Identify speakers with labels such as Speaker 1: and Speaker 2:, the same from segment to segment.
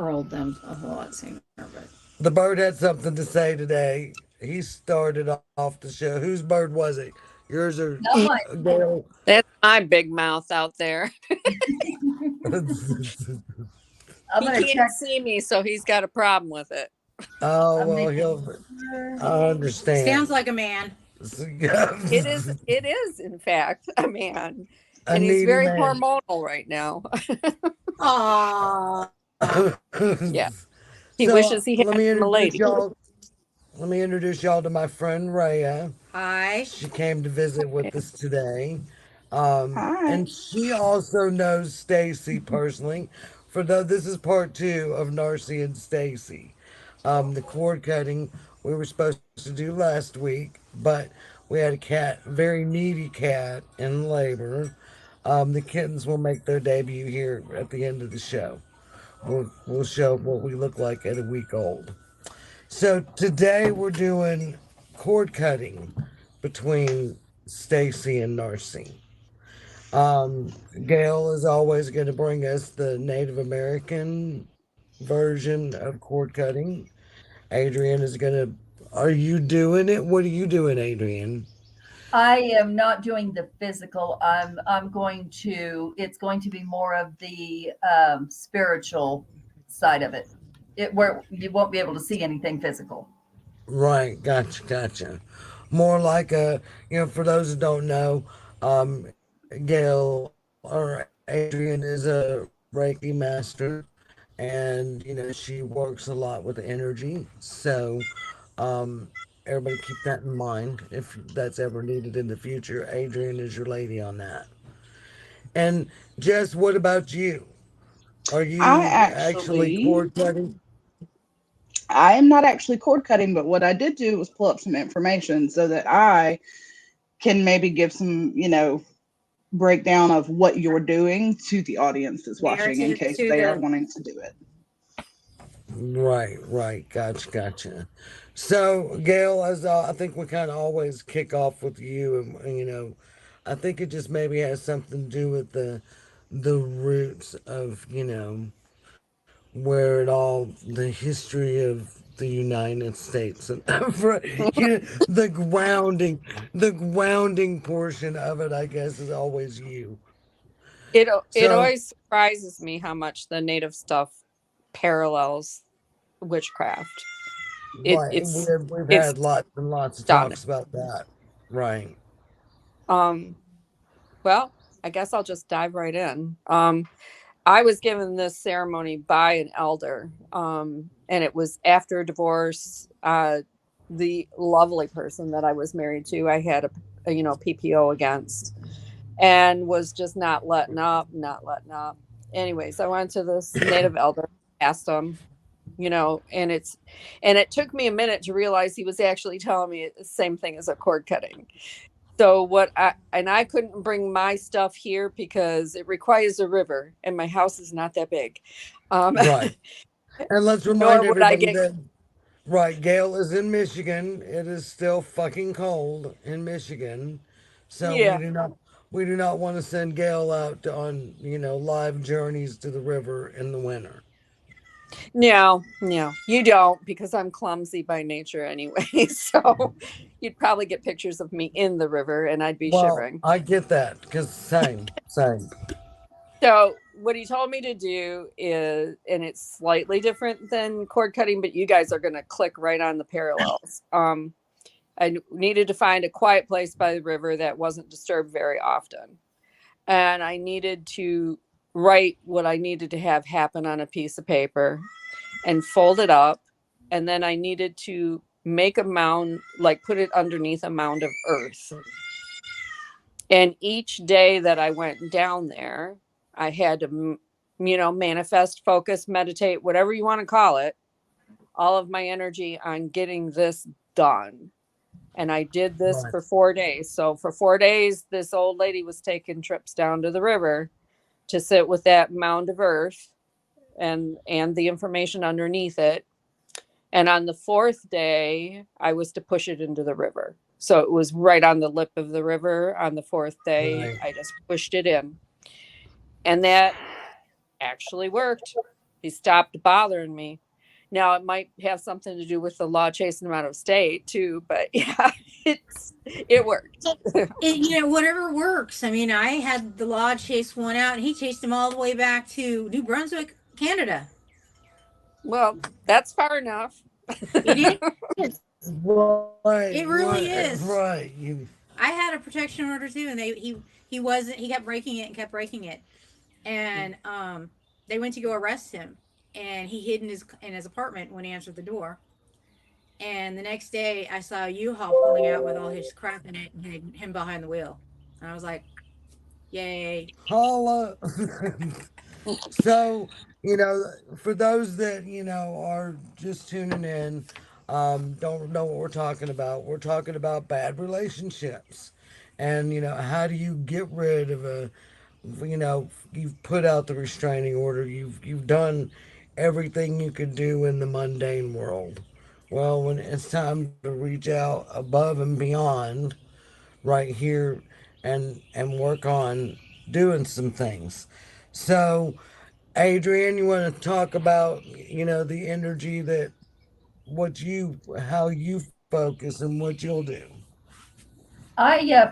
Speaker 1: Earl them a lot sooner, but
Speaker 2: The bird had something to say today. He started off the show. Whose bird was it? Yours or
Speaker 3: Not mine.
Speaker 2: Gail?
Speaker 4: That's my big mouth out there.
Speaker 3: I'm
Speaker 4: He
Speaker 3: gonna
Speaker 4: can't
Speaker 3: check.
Speaker 4: see me, so he's got a problem with it.
Speaker 2: Oh
Speaker 3: I'm
Speaker 2: well,
Speaker 3: making
Speaker 2: he'll.
Speaker 3: sure.
Speaker 2: I
Speaker 1: sounds
Speaker 2: understand.
Speaker 1: like a man.
Speaker 4: It is in fact a man,
Speaker 2: A
Speaker 4: and he's
Speaker 2: needy
Speaker 4: very
Speaker 2: man.
Speaker 4: hormonal right now.
Speaker 1: Aw.
Speaker 4: Yeah, he
Speaker 2: So
Speaker 4: wishes he had
Speaker 2: let me
Speaker 4: him a
Speaker 2: introduce
Speaker 4: lady.
Speaker 2: y'all. Let me introduce y'all to my friend Raya.
Speaker 1: Hi.
Speaker 2: She came to visit with us today.
Speaker 5: Hi.
Speaker 2: And she also knows Stacy personally. For though this is part two of Narcy and Stacy. The cord cutting we were supposed to do last week, but we had a cat, very needy cat, in labor. The kittens will make their debut here at the end of the show. We'll show what we look like at a week old. So today we're doing cord cutting between Stacy and Narcy. Gail is always going to bring us the Native American version of cord cutting. Adrian is going to. Are you doing it? What are you doing, Adrian?
Speaker 3: I am not doing the physical. I'm going to. It's going to be more of the spiritual side of it. It where you won't be able to see anything physical.
Speaker 2: Right, gotcha, gotcha. More like a, for those who don't know, Gail or Adrian is a Reiki master, and she works a lot with energy. So, everybody keep that in mind if that's ever needed in the future. Adrian is your lady on that. And Jess, what about you? Are
Speaker 5: I
Speaker 2: you actually
Speaker 5: actually,
Speaker 2: cord cutting?
Speaker 5: I am not actually cord cutting, but what I did do was pull up some information so that I can maybe give some, breakdown of what you're doing to the audience that's watching in
Speaker 1: Narrative
Speaker 5: case
Speaker 1: to
Speaker 5: they are
Speaker 1: the
Speaker 5: wanting to do it.
Speaker 2: Right, right. Gotcha, gotcha. So, Gail, as I think we kind of always kick off with you, and I think it just maybe has something to do with the roots of where it all the history of the United States and the grounding portion of it, I guess, is always you.
Speaker 4: It
Speaker 2: So,
Speaker 4: always surprises me how much the native stuff parallels witchcraft. It
Speaker 2: right,
Speaker 4: it's
Speaker 2: we've
Speaker 4: it's
Speaker 2: had lots and lots of
Speaker 4: stunning.
Speaker 2: talks about that. Right.
Speaker 4: Um, well, I guess I'll just dive right in. I was given this ceremony by an elder, and it was after a divorce. The lovely person that I was married to, I had a PPO against, and was just not letting up, not letting up. Anyways, I went to this native elder, asked him, and it took me a minute to realize he was actually telling me the same thing as a cord cutting. So I couldn't bring my stuff here because it requires a river and my house is not that big. Um,
Speaker 2: Right. And let's remind
Speaker 4: nor would I
Speaker 2: everybody
Speaker 4: get.
Speaker 2: that, right, Gail is in Michigan. It is still fucking cold in Michigan. So we
Speaker 4: Yeah.
Speaker 2: do not want to send Gail out on, live journeys to the river in the winter.
Speaker 4: No, no, you don't because I'm clumsy by nature anyway. So you'd probably get pictures of me in the river and I'd be
Speaker 2: Well,
Speaker 4: shivering.
Speaker 2: I get that because same.
Speaker 4: So what he told me to do is, and it's slightly different than cord cutting, but you guys are going to click right on the parallels. I needed to find a quiet place by the river that wasn't disturbed very often. And I needed to write what I needed to have happen on a piece of paper and fold it up. And then I needed to make a mound, like put it underneath a mound of earth. And each day that I went down there, I had to, manifest, focus, meditate, whatever you want to call it, all of my energy on getting this done. And I did this
Speaker 2: Right.
Speaker 4: for 4 days. So for 4 days, this old lady was taking trips down to the river to sit with that mound of earth and the information underneath it. And on the fourth day, I was to push it into the river. So it was right on the lip of the river. On the fourth day,
Speaker 2: Right.
Speaker 4: I just pushed it in. And that actually worked. he stopped bothering me. Now it might have something to do with the law chasing him out of state too, but yeah, it worked.
Speaker 1: Whatever works. I mean, I had the law chase one out, and he chased him all the way back to New Brunswick, Canada.
Speaker 4: Well, that's far enough.
Speaker 1: It is.
Speaker 2: Right,
Speaker 1: It really
Speaker 2: right,
Speaker 1: is.
Speaker 2: right.
Speaker 1: I had a protection order too, and he kept breaking it and kept breaking it, and they went to go arrest him, and he hid in his apartment when he answered the door. And the next day, I saw a U-Haul pulling out with all his crap in it, and had him behind the wheel. And I was like, "Yay!"
Speaker 2: Holla. So, for those that, are just tuning in, don't know what we're talking about. We're talking about bad relationships. And, how do you get rid of you've put out the restraining order. You've done everything you could do in the mundane world. Well, when it's time to reach out above and beyond right here and work on doing some things. So, Adrian, you want to talk about, the energy that how you focus and what you'll do.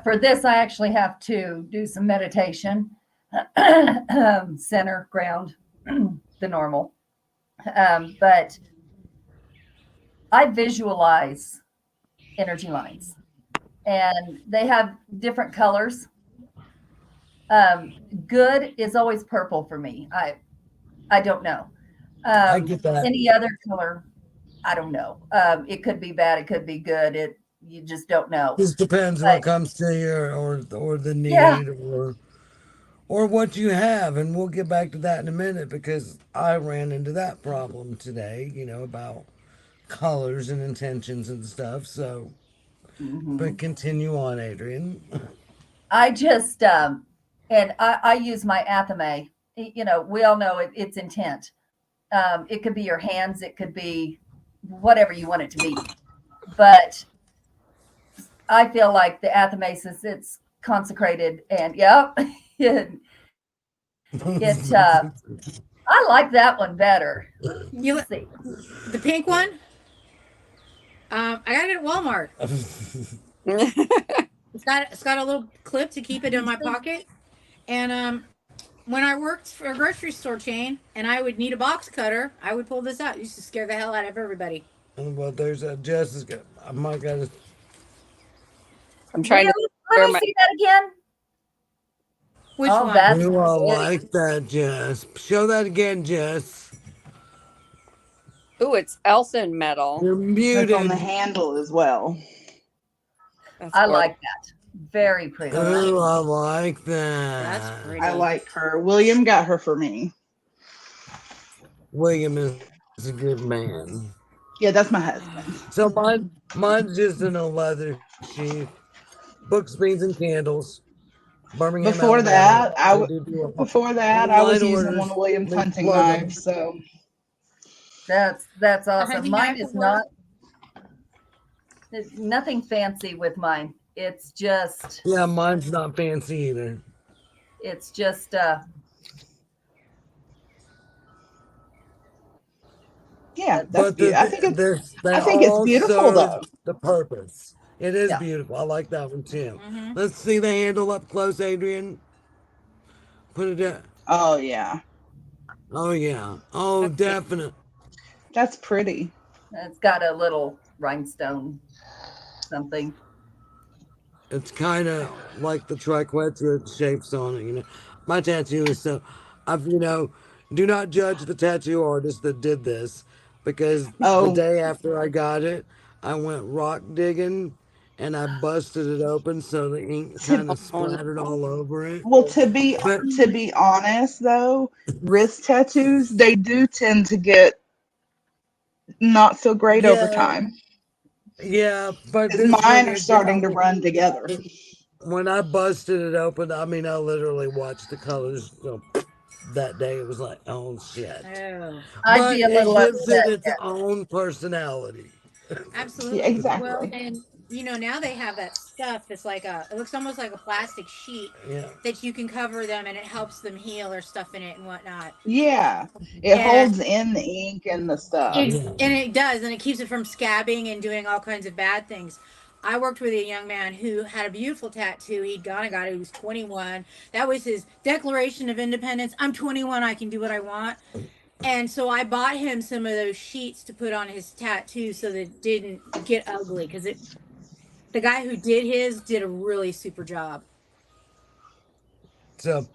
Speaker 3: For this, I actually have to do some meditation, center, ground, the normal. But I visualize energy lines, and they have different colors. Good is always purple for me. I don't know.
Speaker 2: I get that.
Speaker 3: Any other color, I don't know. It could be bad. It could be good. You just don't know.
Speaker 2: Just depends what comes to you, or the need,
Speaker 3: Yeah.
Speaker 2: or what you have, and we'll get back to that in a minute because I ran into that problem today. About colors and intentions and stuff. So, but continue on, Adrian.
Speaker 3: I just and I use my athame. We all know it's intent. It could be your hands. It could be whatever you want it to be. But I feel like the athame says it's consecrated, and it I like that one better.
Speaker 1: You
Speaker 3: See.
Speaker 1: the pink one? I got it at Walmart. It's got a little clip to keep it in my pocket, and when I worked for a grocery store chain and I would need a box cutter, I would pull this out. It used to scare the hell out of everybody.
Speaker 2: Well, there's a Jessica. I might got to.
Speaker 4: I'm trying to.
Speaker 3: Let me see that again.
Speaker 1: Which
Speaker 3: Oh,
Speaker 1: one?
Speaker 3: that's
Speaker 2: You all
Speaker 3: pretty.
Speaker 2: like that, Jess. Show that again, Jess.
Speaker 4: Ooh, it's Elson metal.
Speaker 2: You're
Speaker 5: That's on the
Speaker 2: muted.
Speaker 5: handle as well.
Speaker 4: That's
Speaker 3: I
Speaker 4: gorgeous.
Speaker 3: like that. Very pretty.
Speaker 2: Oh, I like that.
Speaker 1: That's pretty.
Speaker 5: I like her. William got her for me.
Speaker 2: William is a good man.
Speaker 5: Yeah, that's my husband.
Speaker 2: So mine's just in a leather sheath. Books, beans, and candles. Birmingham,
Speaker 5: Before
Speaker 2: Alabama.
Speaker 5: that, I
Speaker 2: They do a-
Speaker 5: Before that, I was
Speaker 2: Online
Speaker 5: using
Speaker 2: orders,
Speaker 5: one of William's
Speaker 2: they
Speaker 5: hunting
Speaker 2: plug 'em.
Speaker 5: knives. So
Speaker 3: That's awesome.
Speaker 1: hunting
Speaker 3: Mine
Speaker 1: knife
Speaker 3: is
Speaker 1: before?
Speaker 3: not. There's nothing fancy with mine. It's just.
Speaker 2: Yeah, mine's not fancy either.
Speaker 3: It's just.
Speaker 5: yeah, that's
Speaker 2: But
Speaker 5: beautiful. I think it's
Speaker 2: all
Speaker 5: beautiful
Speaker 2: serve
Speaker 5: though.
Speaker 2: the purpose. It is
Speaker 3: Yeah.
Speaker 2: beautiful. I like that one too.
Speaker 1: Mhm.
Speaker 2: Let's see the handle up close, Adrian. Put it down.
Speaker 5: Oh yeah,
Speaker 2: Oh yeah. Oh,
Speaker 4: That's
Speaker 2: definitely.
Speaker 5: that's pretty.
Speaker 3: It's got a little rhinestone something.
Speaker 2: It's kind of like the triquetra shapes on it. My tattoo is so. Do not judge the tattoo artist that did this, because the
Speaker 5: Oh.
Speaker 2: day after I got it, I went rock digging and I busted it open so the ink kind of splattered all over it.
Speaker 5: Well, to be
Speaker 2: But
Speaker 5: honest though, wrist tattoos they do tend to get not so great over
Speaker 2: Yeah.
Speaker 5: time.
Speaker 2: yeah, but
Speaker 5: 'Cause
Speaker 2: this
Speaker 5: mine
Speaker 2: one,
Speaker 5: are starting to run together.
Speaker 2: when I busted it open, I mean, I literally watched the colors go. That day, it was like, oh shit.
Speaker 1: Oh,
Speaker 3: I'd
Speaker 2: But
Speaker 3: be a little
Speaker 2: it gives
Speaker 3: upset.
Speaker 2: it its own personality.
Speaker 1: absolutely.
Speaker 5: Yeah, exactly.
Speaker 1: Well, and now they have that stuff that's like it looks almost like a plastic sheet
Speaker 2: Yeah.
Speaker 1: that you can cover them and it helps them heal or stuff in it and whatnot.
Speaker 5: Yeah. It
Speaker 1: And
Speaker 5: holds in the ink and the stuff.
Speaker 2: Yeah.
Speaker 1: and it does, and it keeps it from scabbing and doing all kinds of bad things. I worked with a young man who had a beautiful tattoo. He'd gone and got it. He was 21. That was his Declaration of Independence. I'm 21. I can do what I want. And so I bought him some of those sheets to put on his tattoo so that it didn't get ugly. Because the guy who did his did a really super job.
Speaker 2: So,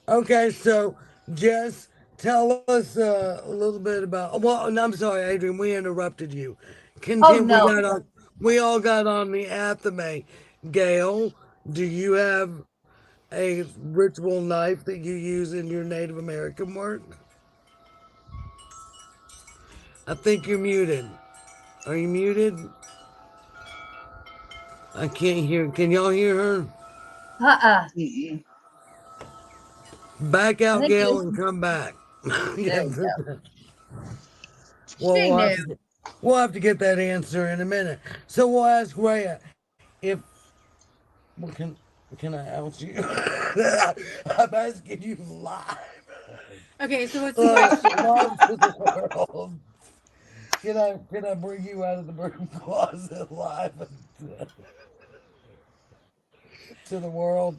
Speaker 2: okay, so Jess, tell us a little bit about. Well, no, I'm sorry, Adrian, we interrupted you.
Speaker 3: Oh
Speaker 2: Continue.
Speaker 3: no.
Speaker 2: We all got on the athame. Gail, do you have a ritual knife that you use in your Native American work? I think you're muted. Are you muted? I can't hear. Can y'all hear her?
Speaker 3: Uh-uh.
Speaker 5: Mm-mm.
Speaker 2: Back
Speaker 3: I
Speaker 2: out,
Speaker 3: think
Speaker 2: Gail,
Speaker 3: you.
Speaker 2: and come back.
Speaker 3: There
Speaker 2: Yes.
Speaker 3: you go.
Speaker 2: Well,
Speaker 3: She knew.
Speaker 2: we'll have to get that answer in a minute. So we'll ask Rhea if well, can I out you? I'm asking you live.
Speaker 1: Okay, so what's the question?
Speaker 2: Live to the world. Can I bring you out of the broom closet live to the world?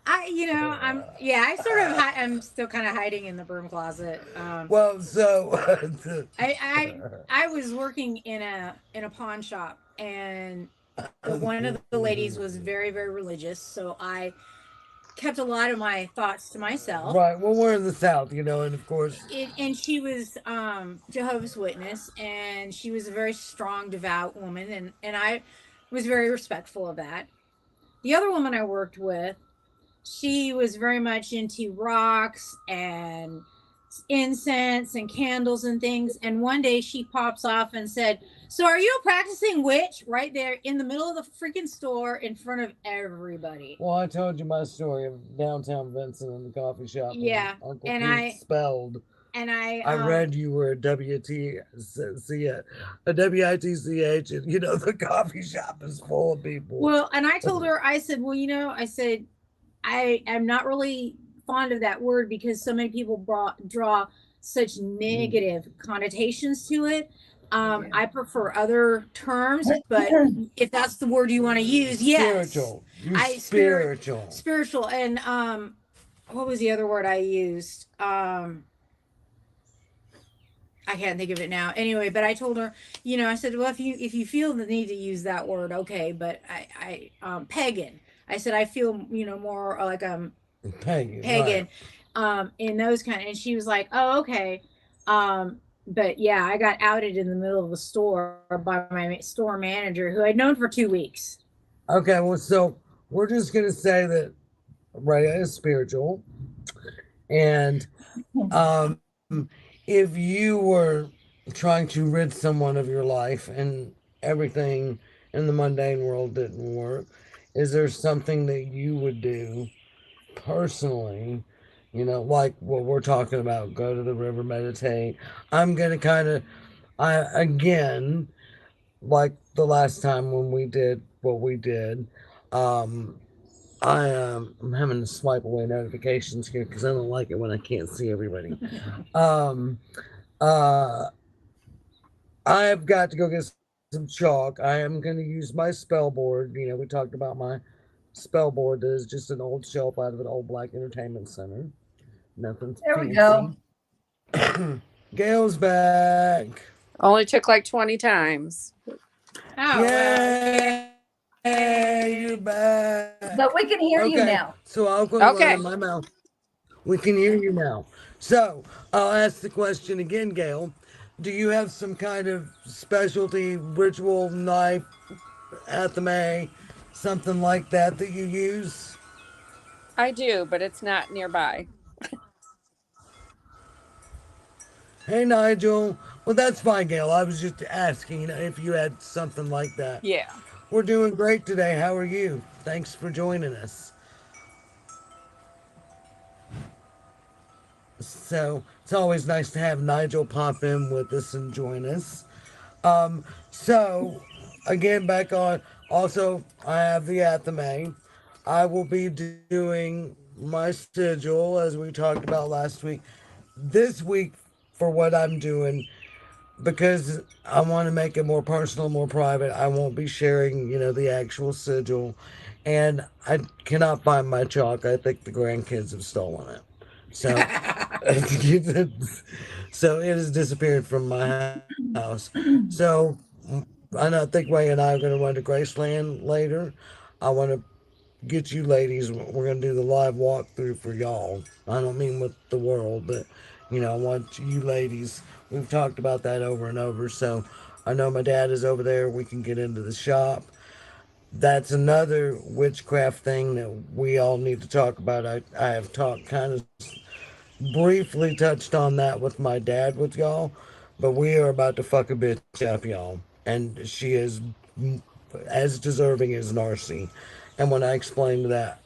Speaker 1: I sort of, I'm still kind of hiding in the broom closet.
Speaker 2: Well, so
Speaker 1: I was working in a pawn shop, and one of the ladies was very very religious, so I kept a lot of my thoughts to myself.
Speaker 2: right. Well, we're in the South, and of course,
Speaker 1: And she was Jehovah's Witness, and she was a very strong, devout woman, and I was very respectful of that. The other woman I worked with, she was very much into rocks and incense and candles and things. And one day she pops off and said, "So are you a practicing witch?" Right there in the middle of the freaking store in front of everybody.
Speaker 2: well, I told you my story of downtown Vincent in the coffee shop.
Speaker 1: Yeah.
Speaker 2: When Uncle
Speaker 1: And
Speaker 2: Pete spelled. I
Speaker 1: I
Speaker 2: read you were a a WITCH, and the coffee shop is full of people.
Speaker 1: well, and I told her, I said, well, I said, I am not really fond of that word because so many people draw such negative connotations to it.
Speaker 2: Yeah.
Speaker 1: I prefer other terms, but if that's the word you want to use, yes.
Speaker 2: Spiritual. You're
Speaker 1: I
Speaker 2: spiritual.
Speaker 1: spiritual, and what was the other word I used? I can't think of it now. Anyway, but I told her, I said, well, if you feel the need to use that word, okay, but I pagan. I said I feel more like pagan, in those kind. And she was like, oh, okay. But yeah, I got outed in the middle of the store by my store manager, who I'd known for 2 weeks.
Speaker 2: Okay, well, so we're just gonna say that Rhea is spiritual, and if you were trying to rid someone of your life and everything in the mundane world didn't work, is there something that you would do personally? Like what we're talking about, go to the river, meditate. I'm gonna again, like the last time when we did what we did, um, I'm having to swipe away notifications here because I don't like it when I can't see everybody. um, uh, I have got to go get some chalk. I am going to use my spell board. We talked about my spell board that is just an old shelf out of an old black entertainment center. Nothing
Speaker 3: There we
Speaker 2: fancy.
Speaker 3: go.
Speaker 2: Gail's back.
Speaker 4: Only took like 20 times.
Speaker 1: Oh,
Speaker 2: Yay! Hey, you're back.
Speaker 3: But we can hear you
Speaker 2: Okay,
Speaker 3: now.
Speaker 2: so I'll go
Speaker 4: Okay.
Speaker 2: in my mouth. We can hear you now. So I'll ask the question again, Gail. Do you have some kind of specialty ritual knife, athame, something like that you use?
Speaker 4: I do, but it's not nearby.
Speaker 2: Hey, Nigel. Well, that's fine, Gail. I was just asking if you had something like that.
Speaker 4: Yeah.
Speaker 2: We're doing great today. How are you? Thanks for joining us. So it's always nice to have Nigel pop in with us and join us. So again, back on, Also, I have the Athame. I will be doing my sigil as we talked about last week. This week, for what I'm doing, because I want to make it more personal, more private, I won't be sharing, the actual sigil. And I cannot find my chalk. I think the grandkids have stolen it. So, so it has disappeared from my house. So I think Ray and I are going to run to Graceland later. I want to get you ladies. We're gonna do the live walkthrough for y'all. I don't mean with the world, but I want you ladies. We've talked about that over and over. So I know my dad is over there. We can get into the shop. That's another witchcraft thing that we all need to talk about. I have talked kind of briefly touched on that with my dad with y'all, but we are about to fuck a bitch up, y'all. And she is as deserving as Narcy. And when I explain that,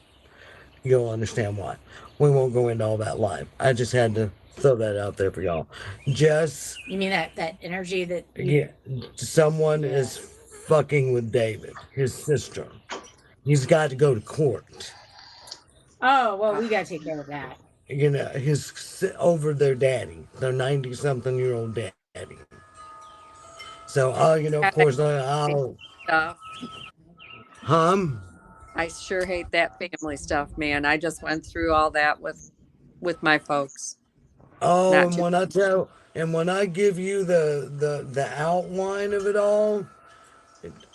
Speaker 2: you'll understand why. We won't go into all that live. I just had to throw that out there for y'all. Just,
Speaker 1: You mean that energy that you?
Speaker 2: yeah, someone
Speaker 1: Yeah.
Speaker 2: is fucking with David, his sister. He's got to go to court.
Speaker 1: Oh well, we got to take care of that.
Speaker 2: His over their daddy, their 90-something-year-old daddy. So, of
Speaker 4: God,
Speaker 2: course,
Speaker 4: I hate
Speaker 2: I'll
Speaker 4: stuff.
Speaker 2: hum.
Speaker 4: I sure hate that family stuff, man. I just went through all that with my folks.
Speaker 2: Oh,
Speaker 4: Not
Speaker 2: and
Speaker 4: too.
Speaker 2: when I give you the outline of it all,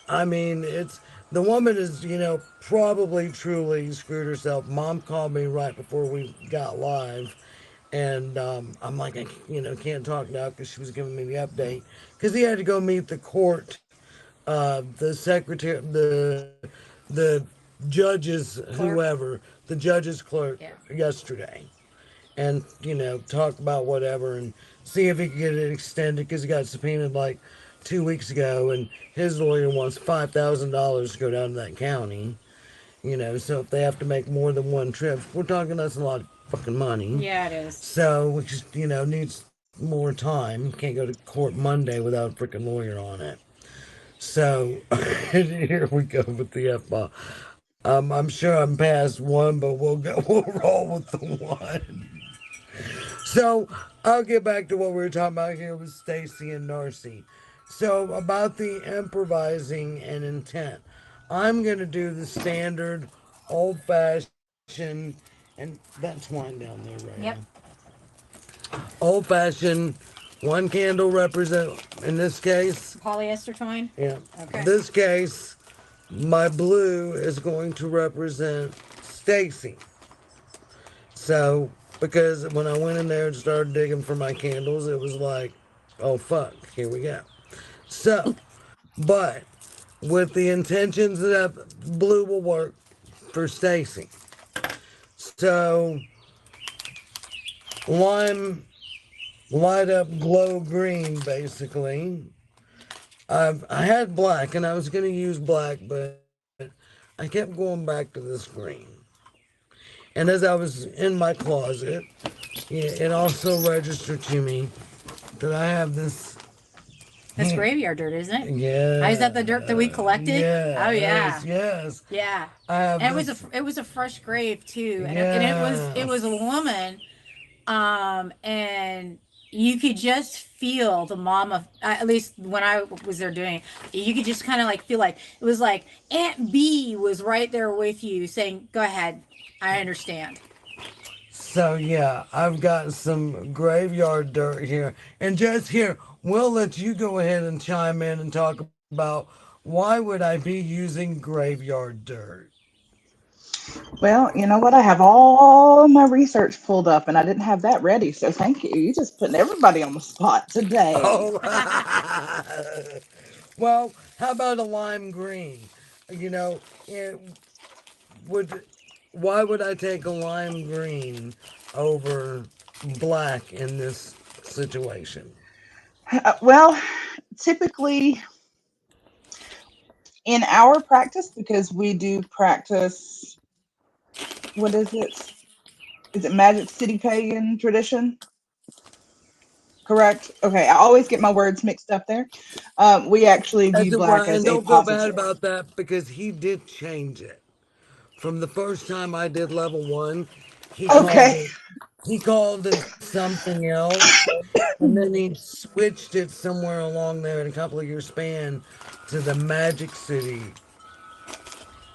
Speaker 2: I mean, it's the woman is, probably truly screwed herself. Mom called me right before we got live, and I'm like, can't talk now because she was giving me the update because he had to go meet the court, the secretary, the judges,
Speaker 1: Clerk.
Speaker 2: whoever, the judge's clerk
Speaker 1: Yeah.
Speaker 2: yesterday, and talk about whatever and see if he can get it extended because he got subpoenaed like 2 weeks ago, and his lawyer wants $5,000 to go down to that county. So if they have to make more than one trip, we're talking that's a lot of fucking money.
Speaker 1: Yeah, it is.
Speaker 2: So we just needs more time. Can't go to court Monday without a freaking lawyer on it. So here we go with the F bomb. I'm sure I'm past one, but we'll go. We'll roll with the one. So I'll get back to what we were talking about here with Stacy and Narcy. So about the improvising and intent, I'm gonna do the standard, old fashioned, and that's wine down there, Raya.
Speaker 1: Yep.
Speaker 2: Old fashioned, one candle represent in this case.
Speaker 1: Polyester twine.
Speaker 2: Yeah,
Speaker 1: Okay.
Speaker 2: this case, my blue is going to represent Stacy. So, because when I went in there and started digging for my candles, it was like, oh fuck, here we go. So, but with the intentions that blue will work for Stacy. So, lime, light up glow green basically. I had black and I was going to use black, but I kept going back to this green. And as I was in my closet, yeah, it also registered to me that I have this.
Speaker 1: That's graveyard dirt, isn't it?
Speaker 2: Yeah.
Speaker 1: Oh, is that the dirt that we collected? Oh yeah.
Speaker 2: Yes, yes.
Speaker 1: Yeah.
Speaker 2: I have
Speaker 1: And
Speaker 2: this.
Speaker 1: it was a fresh grave too, and it
Speaker 2: Yes.
Speaker 1: was a woman, and you could just feel the mom of at least when I was there doing it, you could just kind of like feel like it was like Aunt B was right there with you saying, "Go ahead, I understand."
Speaker 2: So yeah, I've got some graveyard dirt here, and just here, we'll let you go ahead and chime in and talk about why would I be using graveyard dirt.
Speaker 5: Well, you know what? I have all my research pulled up and I didn't have that ready. So thank you. You just putting everybody on the spot today.
Speaker 2: Oh, well, how about a lime green? You know, it would. Why would I take a lime green over black in this situation?
Speaker 5: Well, typically in our practice, because we do practice, what is it? Is it Magic City Pagan tradition? correct? Okay, I always get my words mixed up there. We actually
Speaker 2: That's
Speaker 5: view
Speaker 2: a,
Speaker 5: black
Speaker 2: and
Speaker 5: as a
Speaker 2: don't feel bad
Speaker 5: positive.
Speaker 2: about that because he did change it. From the first time I did level one, he called
Speaker 5: Okay.
Speaker 2: it something else, and then he switched it somewhere along there in a couple of years span to the Magic City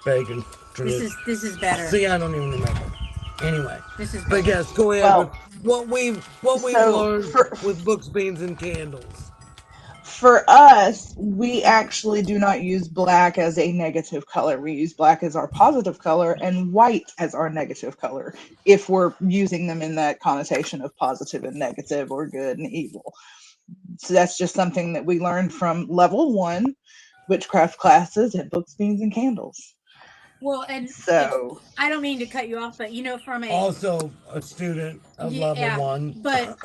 Speaker 2: pagan tradition.
Speaker 1: This is better.
Speaker 2: See, I don't even remember. Anyway,
Speaker 1: This is
Speaker 2: but
Speaker 1: better.
Speaker 2: yes, go ahead with
Speaker 5: Well,
Speaker 2: what we've
Speaker 5: so
Speaker 2: learned with books, beans, and candles.
Speaker 5: for us, we actually do not use black as a negative color. We use black as our positive color and white as our negative color if we're using them in that connotation of positive and negative or good and evil. So that's just something that we learned from level one witchcraft classes at Books, Beans, and Candles.
Speaker 1: Well, and it's,
Speaker 5: So,
Speaker 1: I don't mean to cut you off, but from a,
Speaker 2: Also, a student of level
Speaker 1: yeah,
Speaker 2: one.
Speaker 1: but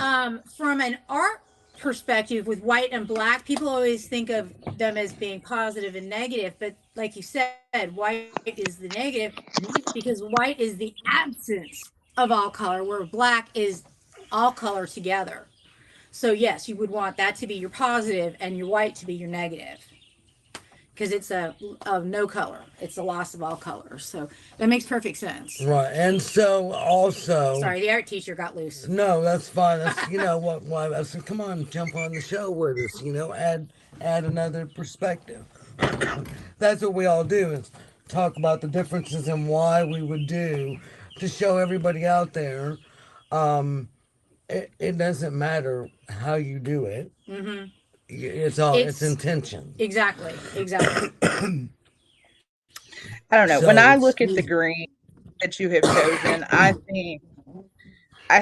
Speaker 1: from an art perspective with white and black, people always think of them as being positive and negative, but like you said, white is the negative because white is the absence of all color, where black is all color together. So yes, you would want that to be your positive and your white to be your negative, because it's a of no color. It's a loss of all colors. So that makes perfect sense.
Speaker 2: Right, and so also,
Speaker 1: Sorry, the art teacher got loose.
Speaker 2: no, that's fine. That's what. Why I said, come on, jump on the show with us. Add another perspective. That's what we all do is talk about the differences and why we would do to show everybody out there. Um, it doesn't matter how you do it.
Speaker 1: Mm-hmm.
Speaker 2: It's
Speaker 1: It's
Speaker 2: intention.
Speaker 1: exactly.
Speaker 5: I don't know. When
Speaker 2: So
Speaker 5: I look at the green that you have chosen, I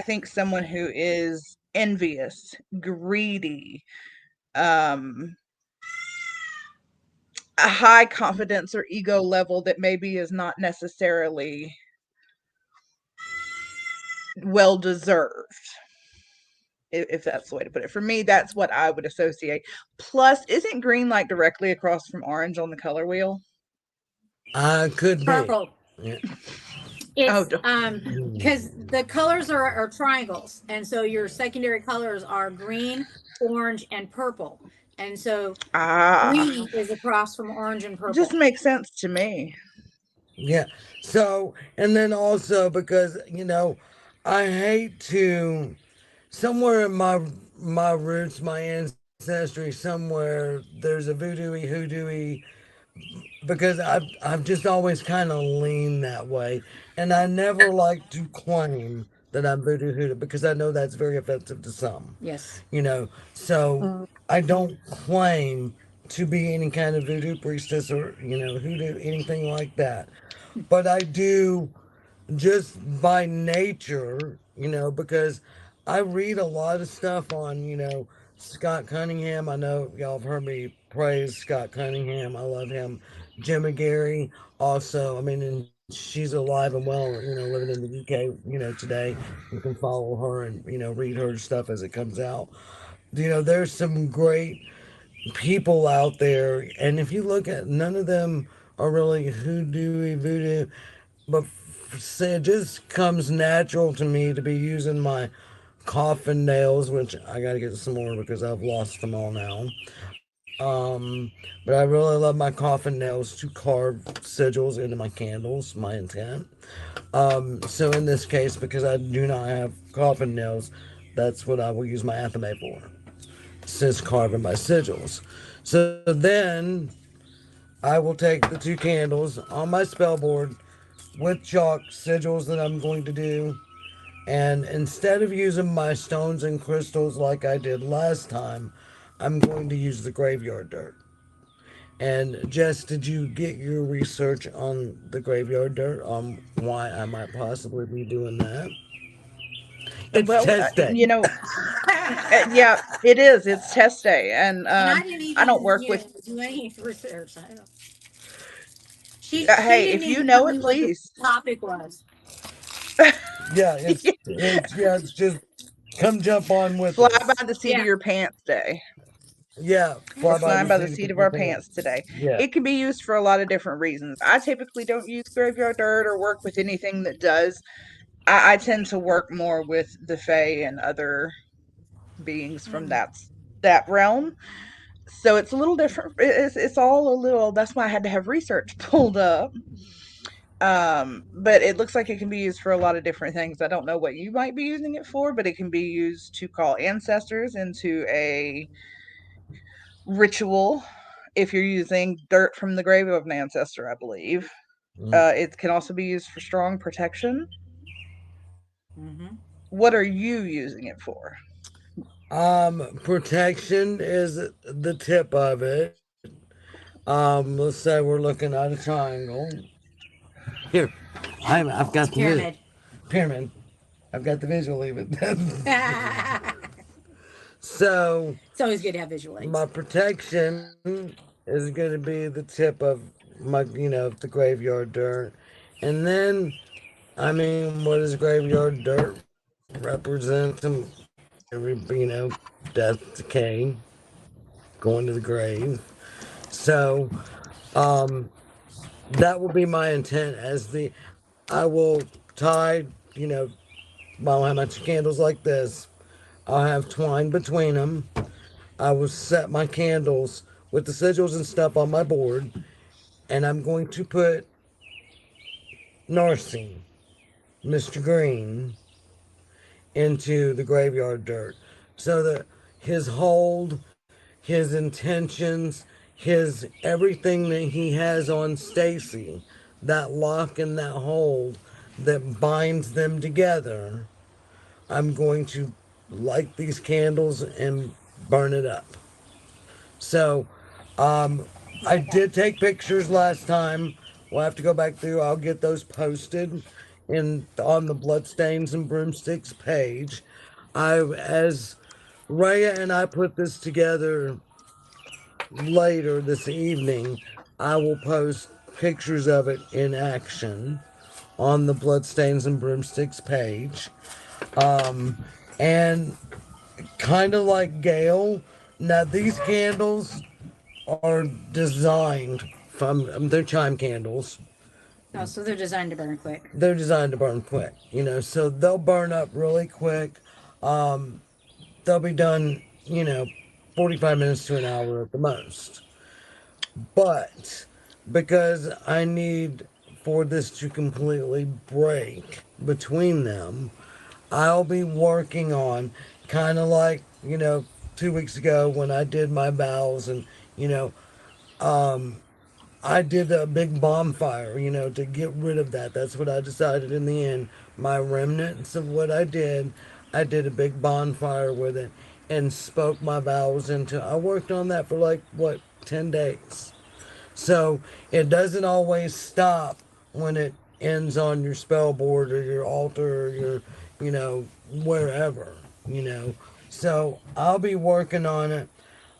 Speaker 5: think someone who is envious, greedy, um, a high confidence or ego level that maybe is not necessarily well deserved, if that's the way to put it. For me, that's what I would associate. Plus, isn't green like directly across from orange on the color wheel?
Speaker 2: I could be.
Speaker 1: Purple.
Speaker 2: Yeah.
Speaker 5: Oh,
Speaker 1: It's because the colors are triangles, and so your secondary colors are green, orange, and purple. And so
Speaker 5: ah,
Speaker 1: green is across from orange and
Speaker 5: just
Speaker 1: purple.
Speaker 5: makes sense to me.
Speaker 2: Yeah. So, and then also because, I hate to somewhere in my roots, my ancestry, somewhere there's a voodoo-y, hoodoo-y, because I've just always kind of leaned that way, and I never like to claim that I'm voodoo hoodoo because I know that's very offensive to some,
Speaker 1: Yes.
Speaker 2: you know. So
Speaker 4: Mm.
Speaker 2: I don't claim to be any kind of voodoo priestess or hoodoo anything like that, but I do just by nature, because I read a lot of stuff on, Scott Cunningham. I know y'all have heard me praise Scott Cunningham. I love him. Jimmy Gary, also. I mean, and she's alive and well, living in the UK, today. You can follow her and, read her stuff as it comes out. There's some great people out there, and if you look at none of them are really hoodoo voodoo, but say it just comes natural to me to be using my coffin nails, which I got to get some more because I've lost them all now. But I really love my coffin nails to carve sigils into my candles, my intent. So in this case, because I do not have coffin nails, that's what I will use my athame for, since carving my sigils. So then I will take the two candles on my spell board with chalk sigils that I'm going to do. And instead of using my stones and crystals like I did last time, I'm going to use the graveyard dirt. And Jess, did you get your research on the graveyard dirt on why I might possibly be doing that? It's
Speaker 5: Well,
Speaker 2: test day.
Speaker 5: yeah, it is. It's test day, and
Speaker 1: And I didn't
Speaker 5: I don't
Speaker 1: even,
Speaker 5: work with.
Speaker 1: do any research. I don't, she
Speaker 5: Hey,
Speaker 1: didn't
Speaker 5: if you
Speaker 1: even tell
Speaker 5: know
Speaker 1: me
Speaker 5: it,
Speaker 1: what the
Speaker 5: please.
Speaker 1: topic was.
Speaker 2: Yeah, it's just come jump on with
Speaker 5: Fly
Speaker 2: us.
Speaker 5: by the seat
Speaker 1: Yeah.
Speaker 5: of your pants day.
Speaker 2: Yeah,
Speaker 5: We're
Speaker 2: fly by
Speaker 5: flying
Speaker 2: the
Speaker 5: by the
Speaker 2: seat
Speaker 5: seat
Speaker 2: of
Speaker 5: of
Speaker 2: your
Speaker 5: our
Speaker 2: pants.
Speaker 5: pants today.
Speaker 2: Yeah.
Speaker 5: It can be used for a lot of different reasons. I typically don't use graveyard dirt or work with anything that does. I tend to work more with the Fae and other beings from
Speaker 1: Mm.
Speaker 5: that realm. So it's a little different. It's all a little. That's why I had to have research pulled up. But it looks like it can be used for a lot of different things. I don't know what you might be using it for, but it can be used to call ancestors into a ritual if you're using dirt from the grave of an ancestor, I believe.
Speaker 2: Mm.
Speaker 5: It can also be used for strong protection.
Speaker 1: Mm-hmm.
Speaker 5: What are you using it for?
Speaker 2: Protection is the tip of it. Let's say we're looking at a triangle. Here, I've
Speaker 1: It's
Speaker 2: got
Speaker 1: a
Speaker 2: the
Speaker 1: pyramid.
Speaker 2: pyramid. I've got the visual even.
Speaker 1: It's
Speaker 2: So
Speaker 1: always good to have visual aids.
Speaker 2: my protection is going to be the tip of my, the graveyard dirt, and then I mean, what does graveyard dirt represent? Every death, decay, going to the grave. So um, that will be my intent. As the I will tie, you know, I'll have my candles like this. I'll have twine between them. I will set my candles with the sigils and stuff on my board, and I'm going to put Narcy, Mr. Green, into the graveyard dirt so that his hold, his intentions, his everything that he has on Stacy, that lock and that hold that binds them together, I'm going to light these candles and burn it up. So, um, I did take pictures last time. We'll have to go back through. I'll get those posted in on the Bloodstains and Broomsticks page. As Raya and I put this together later this evening, I will post pictures of it in action on the Bloodstains and Broomsticks page. And kind of like Gail, now these candles are designed from they're chime candles.
Speaker 1: Oh, so they're designed to burn quick.
Speaker 2: They're designed to burn quick, so they'll burn up really quick. They'll be done, 45 minutes to an hour at the most. But because I need for this to completely break between them, I'll be working on kind of like, 2 weeks ago when I did my vows and, you know, I did a big bonfire, to get rid of that. That's what I decided in the end. My remnants of what I did a big bonfire with it and spoke my vows into. I worked on that for like, what, 10 days. So it doesn't always stop when it ends on your spell board or your altar or your, wherever, you know. So I'll be working on it.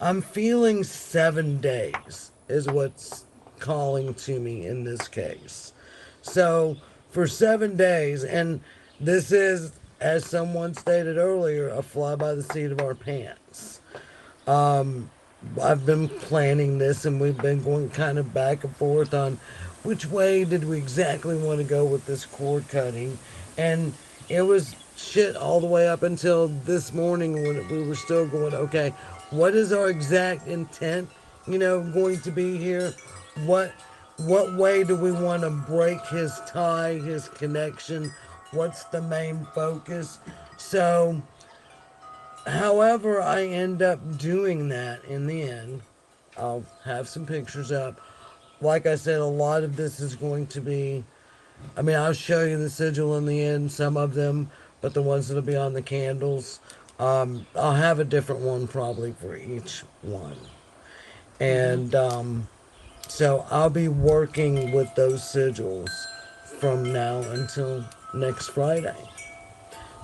Speaker 2: I'm feeling 7 days is what's calling to me in this case. So for 7 days, and this is, as someone stated earlier, a fly by the seat of our pants. I've been planning this and we've been going kind of back and forth on which way did we exactly want to go with this cord cutting. And it was shit all the way up until this morning when we were still going, okay, what is our exact intent, going to be here? What what way do we want to break his tie, his connection? What's the main focus? So however, I end up doing that in the end, I'll have some pictures up. Like I said, a lot of this is going to be, I mean, I'll show you the sigil in the end, some of them, but the ones that'll be on the candles, I'll have a different one probably for each one.
Speaker 1: Mm-hmm.
Speaker 2: And so I'll be working with those sigils from now until next Friday.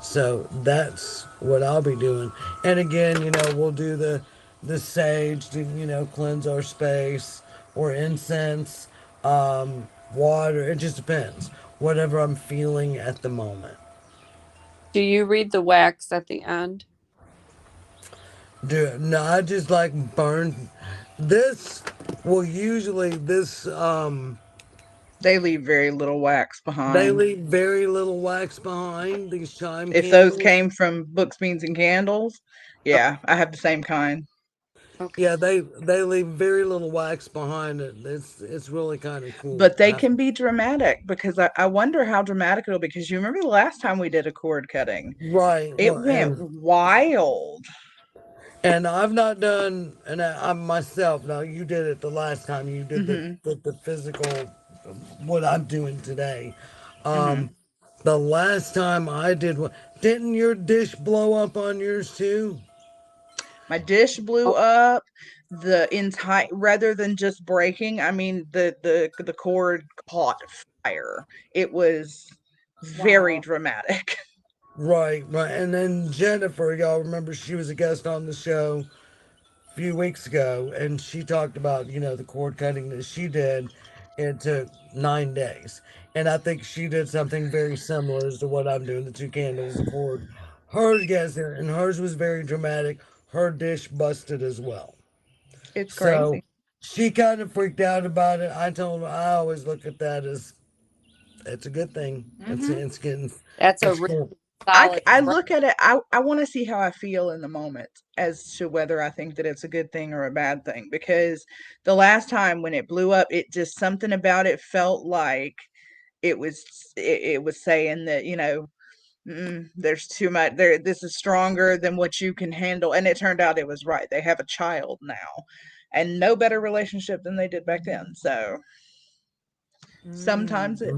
Speaker 2: So that's what I'll be doing. And again, we'll do the sage to, cleanse our space or incense, water. It just depends. Whatever I'm feeling at the moment.
Speaker 4: Do you read the wax at the end?
Speaker 2: No, I just like burn this. Well, usually this
Speaker 5: They leave very little wax
Speaker 2: They
Speaker 5: behind.
Speaker 2: leave very little wax behind. These chime
Speaker 5: If those
Speaker 2: candles.
Speaker 5: came from books, beans, and candles,
Speaker 4: Oh,
Speaker 5: yeah, I have the same kind.
Speaker 4: okay.
Speaker 2: Yeah, they leave very little wax behind it. It's really kind of cool.
Speaker 5: But they can be dramatic because I wonder how dramatic it'll be. Because you remember the last time we did a cord cutting,
Speaker 2: Right.
Speaker 5: it
Speaker 2: Well,
Speaker 5: went wild.
Speaker 2: and I've not done, and I'm myself. Now you did it the last time. You did
Speaker 5: Hmm.
Speaker 2: the physical, what I'm doing today.
Speaker 5: Hmm.
Speaker 2: Um, the last time I did one, didn't your dish blow up on yours too?
Speaker 5: My dish blew
Speaker 4: Oh,
Speaker 5: up. The entire, rather than just breaking, I mean the cord caught fire. It was very
Speaker 1: Wow.
Speaker 5: dramatic.
Speaker 2: Right, right. And then Jennifer, y'all remember she was a guest on the show a few weeks ago, and she talked about, the cord cutting that she did. It took 9 days. And I think she did something very similar as to what I'm doing, the two candles, the cord. Hers, yes, and hers was very dramatic. Her dish busted as well.
Speaker 5: It's
Speaker 2: So
Speaker 5: crazy.
Speaker 2: she kind of freaked out about it. I told her I always look at that as it's a good thing.
Speaker 1: Mm-hmm.
Speaker 4: that's a
Speaker 2: It's
Speaker 4: really
Speaker 2: cool.
Speaker 4: solid
Speaker 5: I
Speaker 4: break.
Speaker 5: look at it, I want to see how I feel in the moment as to whether I think that it's a good thing or a bad thing. Because the last time when it blew up, it just, something about it felt like it was saying that, there's too much there, this is stronger than what you can handle. And it turned out it was right. They have a child now, and no better relationship than they did back then. So
Speaker 1: Mm.
Speaker 5: sometimes it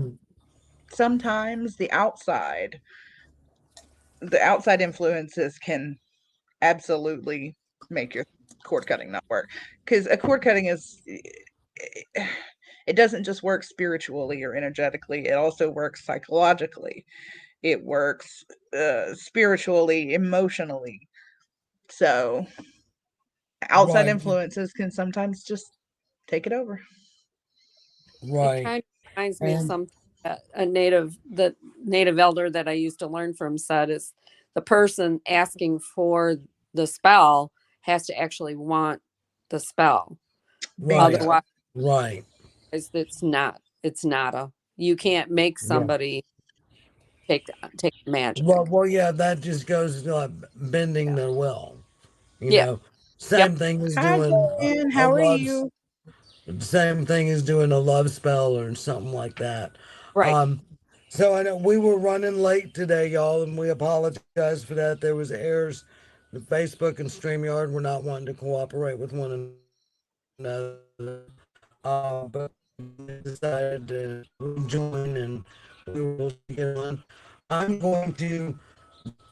Speaker 5: sometimes the outside influences can absolutely make your cord cutting not work. Because a cord cutting is, it doesn't just work spiritually or energetically, it also works psychologically. It works spiritually, emotionally. So outside
Speaker 2: Right,
Speaker 5: influences can sometimes just take it over.
Speaker 4: It
Speaker 2: right.
Speaker 4: kind of reminds me of
Speaker 2: And
Speaker 4: something that the native elder that I used to learn from said is the person asking for the spell has to actually want the spell.
Speaker 2: right,
Speaker 5: Bingo.
Speaker 4: Otherwise,
Speaker 2: right.
Speaker 4: it's not a you can't make
Speaker 2: Yeah.
Speaker 4: somebody take the magic.
Speaker 2: Well, yeah, that just goes to like bending
Speaker 4: Yeah.
Speaker 2: their will. You
Speaker 4: Yeah.
Speaker 2: know,
Speaker 4: Yep.
Speaker 2: same thing as
Speaker 5: Hi,
Speaker 2: doing
Speaker 5: Joanne.
Speaker 2: a
Speaker 5: How are
Speaker 2: love,
Speaker 5: you?
Speaker 2: same thing as doing a love spell or something like that.
Speaker 4: Right.
Speaker 2: Um, so I know we were running late today, y'all, and we apologize for that. There was errors. The Facebook and StreamYard were not wanting to cooperate with one another. But we decided to join and we will get on. I'm going to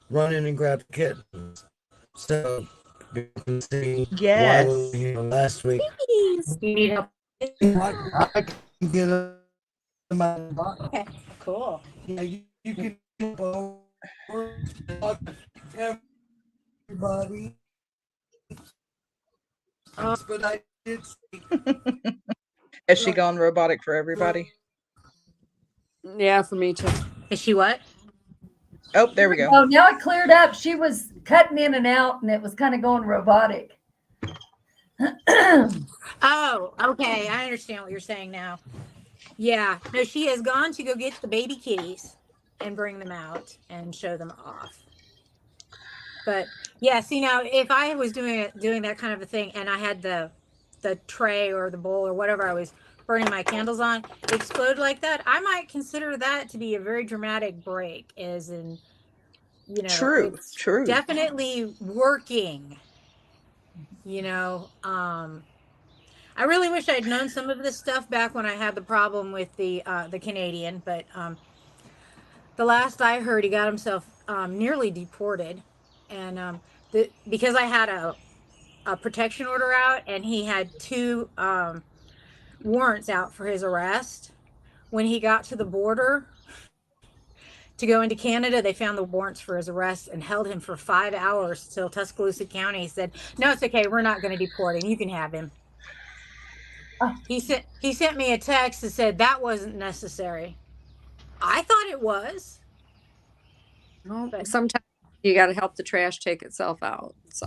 Speaker 2: run in and grab the kittens. So you can see why we were
Speaker 5: Yes.
Speaker 2: here last week.
Speaker 1: Please. You need help?
Speaker 2: I can get them out of the box.
Speaker 1: Okay. Cool.
Speaker 2: Yeah, you can jump over everybody. But I did see
Speaker 5: Has she gone robotic for everybody?
Speaker 4: Yeah, for me too.
Speaker 1: Is she what?
Speaker 5: Oh, there we go.
Speaker 3: Oh, now it cleared up. She was cutting in and out, and it was kind of going robotic.
Speaker 1: Oh, okay. I understand what you're saying now. Yeah. No, she has gone to go get the baby kitties and bring them out and show them off. But yeah, see now if I was doing that kind of a thing and I had the tray or the bowl or whatever I was burning my candles on explode like that, I might consider that to be a very dramatic break, as in,
Speaker 5: True,
Speaker 1: it's
Speaker 5: true.
Speaker 1: definitely working, you know. I really wish I'd known some of this stuff back when I had the problem with the Canadian, but the last I heard, he got himself nearly deported, and because I had a protection order out, and he had two warrants out for his arrest. When he got to the border to go into Canada, they found the warrants for his arrest and held him for 5 hours till Tuscaloosa County said, "No, it's okay. We're not going to deport him. You can have him." He sent me a text that said that wasn't necessary. I thought it was,
Speaker 4: Well,
Speaker 1: but
Speaker 4: sometimes you got to help the trash take itself out. So,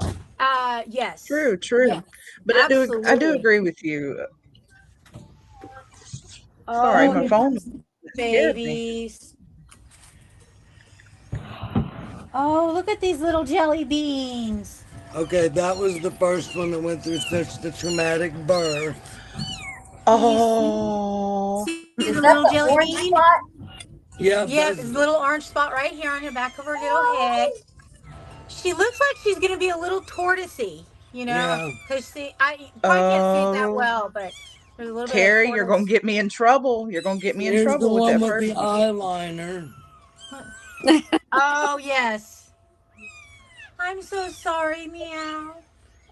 Speaker 1: yes,
Speaker 5: True, true.
Speaker 1: yes,
Speaker 5: But I do
Speaker 1: absolutely.
Speaker 5: agree with you.
Speaker 6: Sorry, my
Speaker 1: Oh,
Speaker 6: phone scared me.
Speaker 1: babies. Oh, look at these little jelly beans.
Speaker 2: Okay, that was the first one that went through such the traumatic birth.
Speaker 1: Do you
Speaker 6: Oh,
Speaker 1: see the
Speaker 3: Is that
Speaker 1: little
Speaker 3: the
Speaker 1: jelly
Speaker 3: orange
Speaker 1: bean?
Speaker 3: spot?
Speaker 2: Yep,
Speaker 1: Yep,
Speaker 2: that's
Speaker 1: there's a little orange spot right here on the back of her little head. She looks like she's gonna be a little tortoisey,
Speaker 2: yeah.
Speaker 1: because see, I probably can't see it that
Speaker 6: oh,
Speaker 1: well, but there's a little bit of
Speaker 6: Terry, you're gonna
Speaker 1: tortoise.
Speaker 6: get me in trouble. You're gonna get me in
Speaker 2: Here's the
Speaker 6: trouble with
Speaker 2: one
Speaker 6: that
Speaker 2: with the
Speaker 6: first one.
Speaker 2: eyeliner.
Speaker 1: Oh yes. I'm so sorry, meow.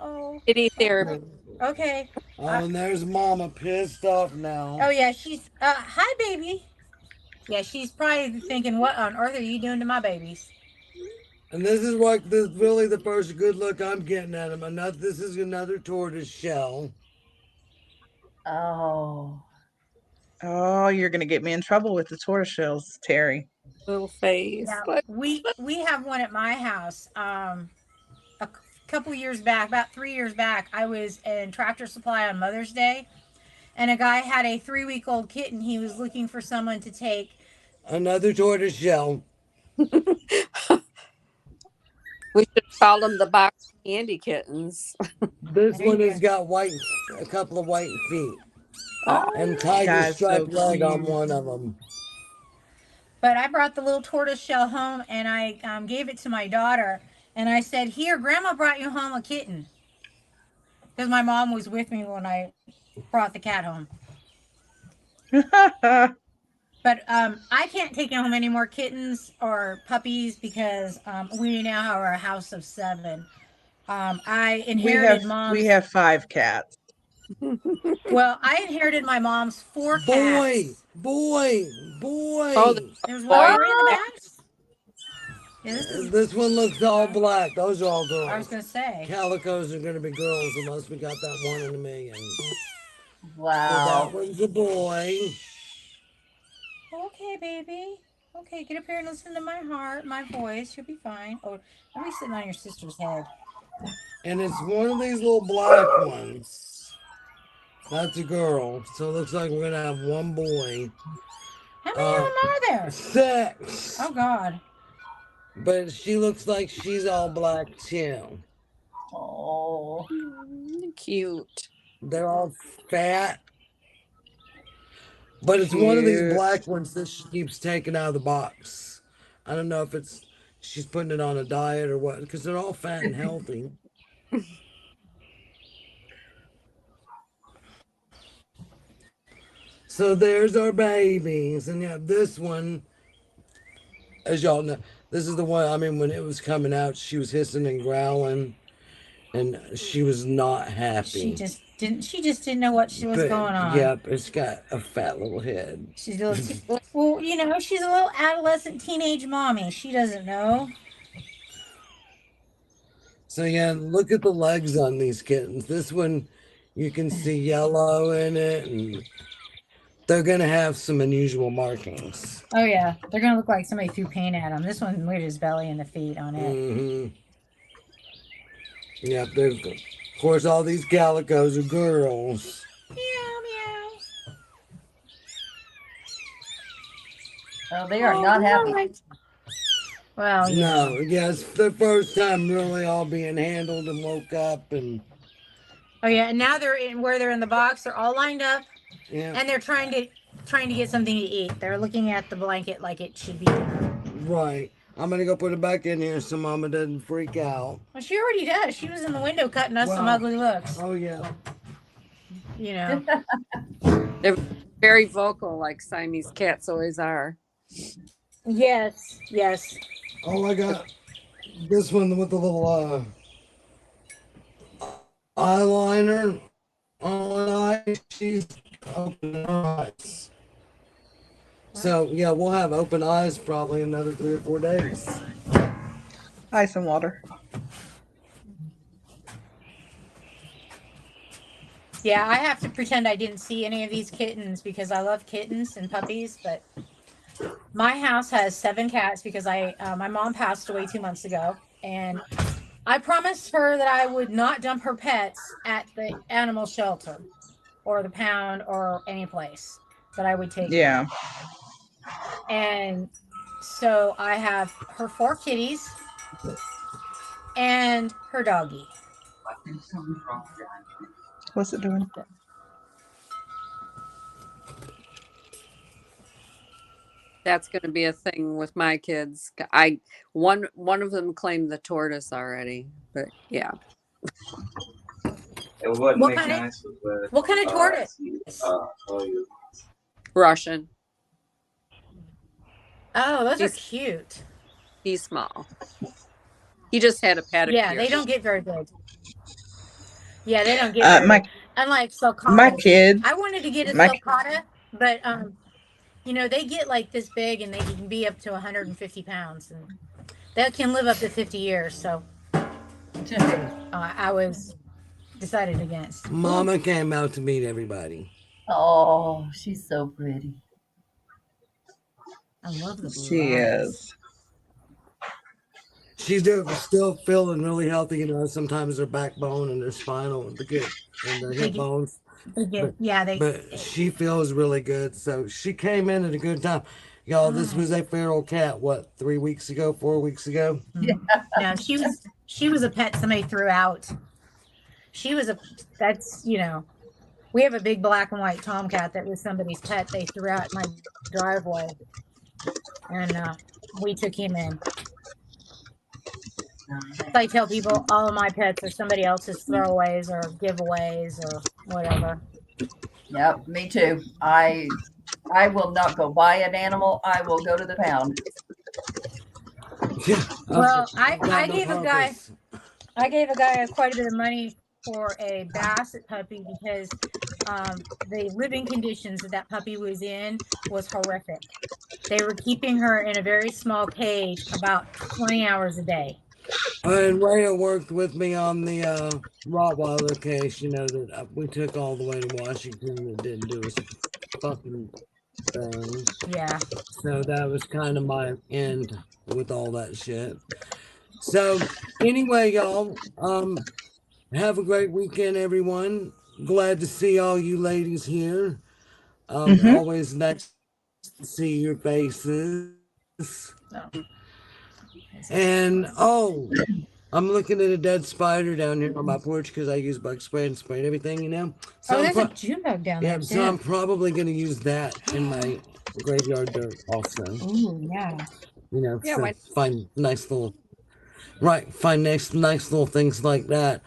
Speaker 1: Oh,
Speaker 4: Kitty therapy.
Speaker 1: okay.
Speaker 2: Oh,
Speaker 1: Uh,
Speaker 2: and there's Mama pissed off now.
Speaker 1: oh yeah, she's hi baby. Yeah, she's probably thinking, what on earth are you doing to my babies?
Speaker 2: And this is what this really the first good look I'm getting at him. Another this is another tortoise shell.
Speaker 3: Oh.
Speaker 6: Oh, you're gonna get me in trouble with the tortoiseshells, Terry.
Speaker 4: Little face.
Speaker 1: Yeah,
Speaker 4: Look,
Speaker 1: we have one at my house. A couple years back, about 3 years back, I was in Tractor Supply on Mother's Day, and a guy had a 3-week-old kitten. He was looking for someone to take.
Speaker 2: Another tortoise shell.
Speaker 4: we should call them the box candy kittens.
Speaker 2: This
Speaker 1: There you
Speaker 2: one
Speaker 1: go.
Speaker 2: has got a couple of white feet,
Speaker 4: Oh,
Speaker 2: and tiger
Speaker 6: Guys, so
Speaker 2: striped leg on
Speaker 6: cute.
Speaker 2: one of them.
Speaker 1: But I brought the little tortoise shell home, and I gave it to my daughter, and I said, "Here, Grandma brought you home a kitten," because my mom was with me when I brought the cat home. But I can't take home any more kittens or puppies because we now are a house of 7. I inherited
Speaker 6: we
Speaker 1: mom's.
Speaker 6: have 5 cats.
Speaker 1: Well, I inherited my mom's 4
Speaker 2: Boy,
Speaker 1: cats.
Speaker 2: boy,
Speaker 4: oh,
Speaker 2: boy.
Speaker 1: There's one
Speaker 4: boy.
Speaker 1: right in the
Speaker 3: Oh,
Speaker 1: back. Yeah, this is.
Speaker 2: This one looks all black. Those are all
Speaker 1: I was
Speaker 2: girls.
Speaker 1: gonna say.
Speaker 2: Calicos are going to be girls unless we got that 1 in a million. So that
Speaker 3: wow.
Speaker 2: one's a boy.
Speaker 1: Okay, baby. Okay, get up here and listen to my heart, my voice. You'll be fine. Oh, don't be sitting on your sister's head.
Speaker 2: And it's one of these little black ones. That's a girl. So it looks like we're going to have 1 boy.
Speaker 1: How many of them are there?
Speaker 2: 6.
Speaker 1: Oh God.
Speaker 2: But she looks like she's all black too.
Speaker 3: Oh.
Speaker 4: Cute.
Speaker 2: They're all fat. But it's one of these
Speaker 6: Cute.
Speaker 2: black ones that she keeps taking out of the box. I don't know if it's she's putting it on a diet or what, because they're all fat and healthy. So there's our babies. And yeah, this one, as y'all know, this is the one, I mean, when it was coming out, she was hissing and growling, and she was not happy.
Speaker 1: She just didn't know what was
Speaker 2: But,
Speaker 1: going on.
Speaker 2: yep, it's got a fat little head.
Speaker 1: She's a little well, she's a little adolescent teenage mommy. She doesn't know.
Speaker 2: So yeah, look at the legs on these kittens. This one, you can see yellow in it, and they're gonna have some unusual markings.
Speaker 1: Oh yeah, they're gonna look like somebody threw paint at them. This one, look at his belly and the feet on it.
Speaker 2: Mm-hmm. Yep, there's of course all these calicos are girls.
Speaker 1: Meow meow.
Speaker 3: Oh, they are not happy.
Speaker 1: Well,
Speaker 2: No, yes, the first time really all being handled and woke up and
Speaker 1: Oh yeah, and now they're in where they're in the box. They're all lined up,
Speaker 2: yeah,
Speaker 1: and they're trying to get something to eat. They're looking at the blanket like it should be dinner.
Speaker 2: right. I'm gonna go put it back in here so Mama doesn't freak out.
Speaker 1: Well, she already does. She was in the window cutting us some
Speaker 2: Well,
Speaker 1: ugly looks.
Speaker 2: Oh yeah.
Speaker 4: They're very vocal, like Siamese cats always are.
Speaker 1: Yes, yes.
Speaker 2: Oh, I got this one with the little eyeliner on one eye. She's open eyes. So yeah, we'll have open eyes probably another 3 or 4 days.
Speaker 6: Ice and water.
Speaker 1: Yeah, I have to pretend I didn't see any of these kittens because I love kittens and puppies, but my house has 7 cats because my mom passed away 2 months ago, and I promised her that I would not dump her pets at the animal shelter or the pound or any place. that I would take.
Speaker 6: Yeah.
Speaker 1: And so I have her 4 kitties and her doggy.
Speaker 6: What's it doing?
Speaker 4: That's going to be a thing with my kids. One of them claimed the tortoise already, but yeah.
Speaker 1: What kind of tortoise?
Speaker 4: Russian.
Speaker 1: Oh, those are
Speaker 4: He's
Speaker 1: cute.
Speaker 4: he's small. He just had a pedicure.
Speaker 1: Yeah, they don't get very big. Yeah, they don't get very
Speaker 6: My
Speaker 1: big. Unlike sulcatas.
Speaker 6: my kid.
Speaker 1: I wanted to get a
Speaker 6: My
Speaker 1: sulcata, but you know, they get like this big and they can be up to 150 pounds, and they can live up to 50 years. So I was decided against.
Speaker 2: Mama came out to meet everybody.
Speaker 3: Oh, she's so pretty.
Speaker 1: I love the blue
Speaker 6: she
Speaker 1: eyes.
Speaker 6: is.
Speaker 2: She's still feeling really healthy. You know, sometimes her backbone and her spinal, and their
Speaker 1: They
Speaker 2: hip
Speaker 1: get,
Speaker 2: bones.
Speaker 1: they get,
Speaker 2: But
Speaker 1: yeah,
Speaker 2: but she feels really good. So she came in at a good time. Y'all, this was a feral cat, what, 3 weeks ago, 4 weeks ago?
Speaker 1: No, she was a pet somebody threw out. That's, you know, we have a big black and white tomcat that was somebody's pet they threw out in my driveway, and we took him in. I tell people all of my pets are somebody else's throwaways or giveaways or whatever.
Speaker 3: Yep, me too. I will not go buy an animal. I will go to the pound.
Speaker 2: Yeah.
Speaker 1: Well,
Speaker 2: I've got
Speaker 1: I
Speaker 2: no
Speaker 1: gave
Speaker 2: purpose.
Speaker 1: I gave a guy quite a bit of money for a basset puppy because the living conditions that puppy was in was horrific. They were keeping her in a very small cage about 20 hours a day.
Speaker 2: And Rhea worked with me on the Rottweiler case, you know, that we took all the way to Washington and it didn't do us fucking thing.
Speaker 1: Yeah.
Speaker 2: So that was kind of my end with all that shit. So anyway, y'all, have a great weekend, everyone. Glad to see all you ladies here.
Speaker 6: Mm-hmm.
Speaker 2: Always nice to see your faces.
Speaker 1: No.
Speaker 2: And I'm looking at a dead spider down here on my porch because I use bug spray and sprayed everything, you know. So
Speaker 1: Oh, there's a June bug down there
Speaker 2: so I'm
Speaker 1: too.
Speaker 2: probably gonna use that in my graveyard dirt also.
Speaker 1: Ooh, yeah.
Speaker 2: You know,
Speaker 4: Yeah,
Speaker 2: so find nice little nice little things like that.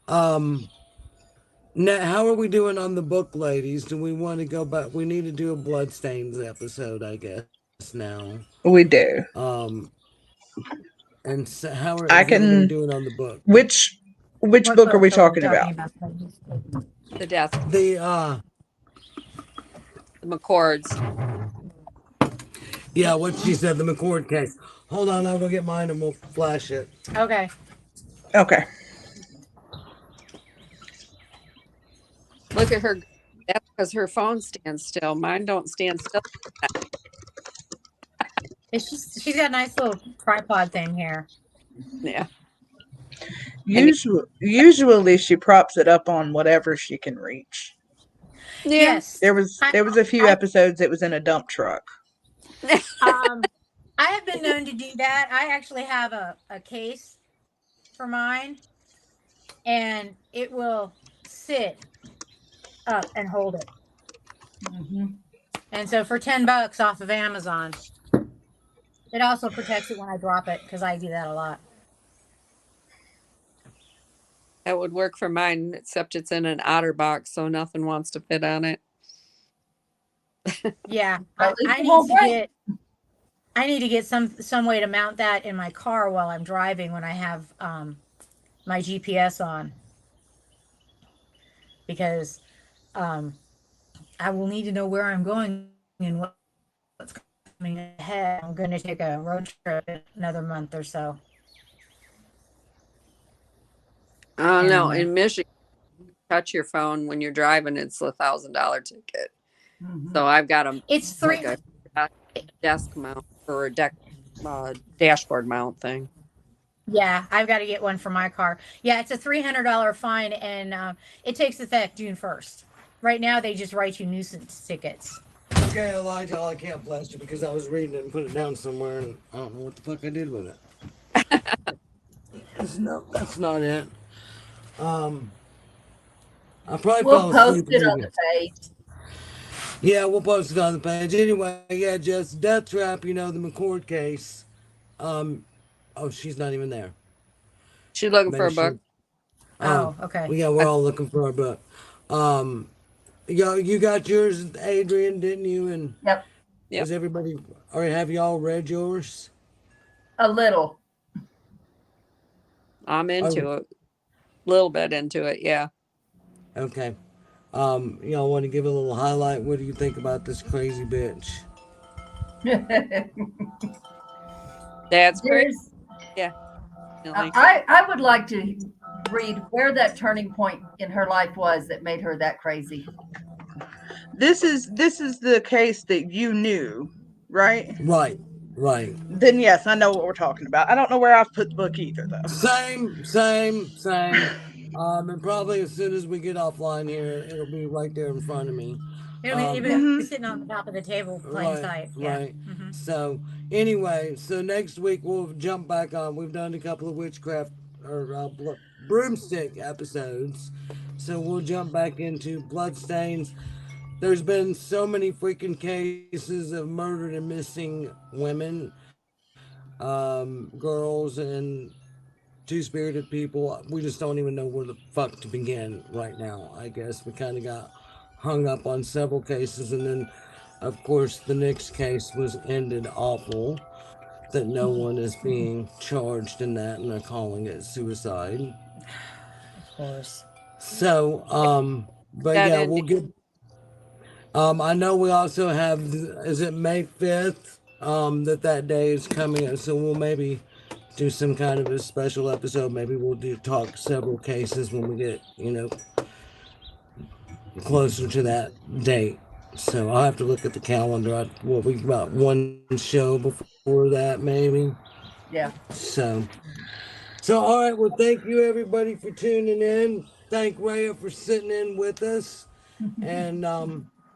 Speaker 2: Now, how are we doing on the book, ladies? Do we want to go back? We need to do a Bloodstains episode, I guess. Now,
Speaker 6: We do.
Speaker 2: and so how is
Speaker 6: I
Speaker 2: everybody
Speaker 6: can.
Speaker 2: doing on the book?
Speaker 6: Which
Speaker 1: What
Speaker 6: book are we
Speaker 1: book are we
Speaker 6: talking about?
Speaker 4: the death,
Speaker 2: The
Speaker 4: the McCords.
Speaker 2: yeah, what she said, the McCord case. Hold on, I'll go get mine and we'll flash it.
Speaker 1: Okay.
Speaker 6: Okay.
Speaker 4: Look at her. That's because her phone stands still. Mine don't stand still.
Speaker 1: She's got a nice little tripod thing here.
Speaker 4: Yeah.
Speaker 6: Usually she props it up on whatever she can reach.
Speaker 4: Yeah.
Speaker 1: Yes.
Speaker 6: There was a few episodes it was in a dump truck.
Speaker 1: I have been known to do that. I actually have a case for mine, and it will sit up and hold it.
Speaker 3: Mm-hmm.
Speaker 1: And so for $10 off of Amazon, it also protects it when I drop it because I do that a lot.
Speaker 4: That would work for mine, except it's in an otter box, so nothing wants to fit on it.
Speaker 1: Yeah,
Speaker 3: At least
Speaker 1: I
Speaker 3: it
Speaker 1: need
Speaker 3: won't
Speaker 1: to
Speaker 3: break.
Speaker 1: get. I need to get some way to mount that in my car while I'm driving when I have my GPS on, because I will need to know where I'm going and what's coming ahead. I'm going to take a road trip in another month or so.
Speaker 4: Oh no,
Speaker 1: And,
Speaker 4: in Michigan, touch your phone when you're driving, it's $1,000 ticket.
Speaker 3: Mm-hmm.
Speaker 4: So I've got a
Speaker 1: It's three.
Speaker 4: like a desk mount or a dashboard mount thing.
Speaker 1: Yeah, I've got to get one for my car. Yeah, it's a $300 fine, and it takes effect June 1st. Right now, they just write you nuisance tickets.
Speaker 2: Okay, Elijah, I can't blast you because I was reading it and put it down somewhere, and I don't know what the fuck I did with it. That's not it. Um, I probably
Speaker 3: We'll
Speaker 2: fell
Speaker 3: post
Speaker 2: asleep
Speaker 3: it on
Speaker 2: reading
Speaker 3: the
Speaker 2: it.
Speaker 3: page.
Speaker 2: Yeah, we'll post it on the page. Anyway, yeah, just Death Trap, the McCord case. Um, oh, she's not even there.
Speaker 4: She's looking for
Speaker 2: Maybe
Speaker 4: a book.
Speaker 2: she. Oh,
Speaker 1: Oh, okay.
Speaker 2: well, yeah, we're all looking for a book. Um, you got yours, Adrian, didn't you? And
Speaker 3: Yep,
Speaker 4: Yep.
Speaker 2: is everybody, or have y'all read yours?
Speaker 3: a little.
Speaker 4: I'm
Speaker 2: Oh,
Speaker 4: into it. A little bit into it, yeah.
Speaker 2: okay. Y'all want to give a little highlight? What do you think about this crazy bitch?
Speaker 4: That's great.
Speaker 3: There's
Speaker 4: Yeah. Definitely.
Speaker 3: I would like to read where that turning point in her life was that made her that crazy.
Speaker 6: This is the case that you knew, right?
Speaker 2: Right, right.
Speaker 6: Then yes, I know what we're talking about. I don't know where I've put the book either, though.
Speaker 2: Same. And probably as soon as we get offline here, it'll be right there in front of me.
Speaker 1: It'll
Speaker 3: Yeah.
Speaker 1: be sitting on the top of the table, plain
Speaker 2: Right,
Speaker 1: sight. Yeah.
Speaker 2: right.
Speaker 1: Hmm.
Speaker 2: So anyway, so next week we'll jump back on. We've done a couple of witchcraft or broomstick episodes, so we'll jump back into bloodstains. There's been so many freaking cases of murdered and missing women, girls, and two-spirited people. We just don't even know where the fuck to begin right now. I guess we kind of got hung up on several cases, and then of course the next case was ended awful, that no one is being charged in that, and they're calling it suicide.
Speaker 1: Of course.
Speaker 2: So but
Speaker 4: That
Speaker 2: yeah, we'll
Speaker 4: ending.
Speaker 2: get I know we also have, is it May 5th, that day is coming, and so we'll maybe do some kind of a special episode. Maybe we'll do talk several cases when we get, closer to that date. So I'll have to look at the calendar. What we got, one show before that, maybe.
Speaker 3: Yeah.
Speaker 2: So all right. Well, thank you everybody for tuning in. Thank Rhea for sitting in with us, and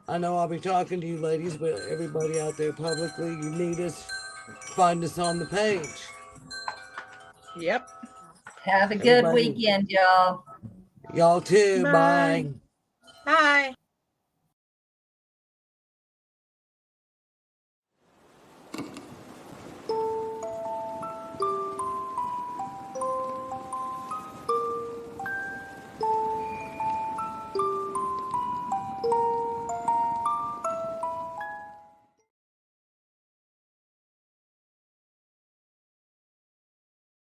Speaker 2: I know I'll be talking to you ladies, but everybody out there publicly, you need us, find us on the page.
Speaker 6: Yep.
Speaker 3: Have a good
Speaker 2: Everybody,
Speaker 3: weekend, y'all.
Speaker 2: y'all too.
Speaker 6: Bye.
Speaker 2: Bye.
Speaker 1: Bye.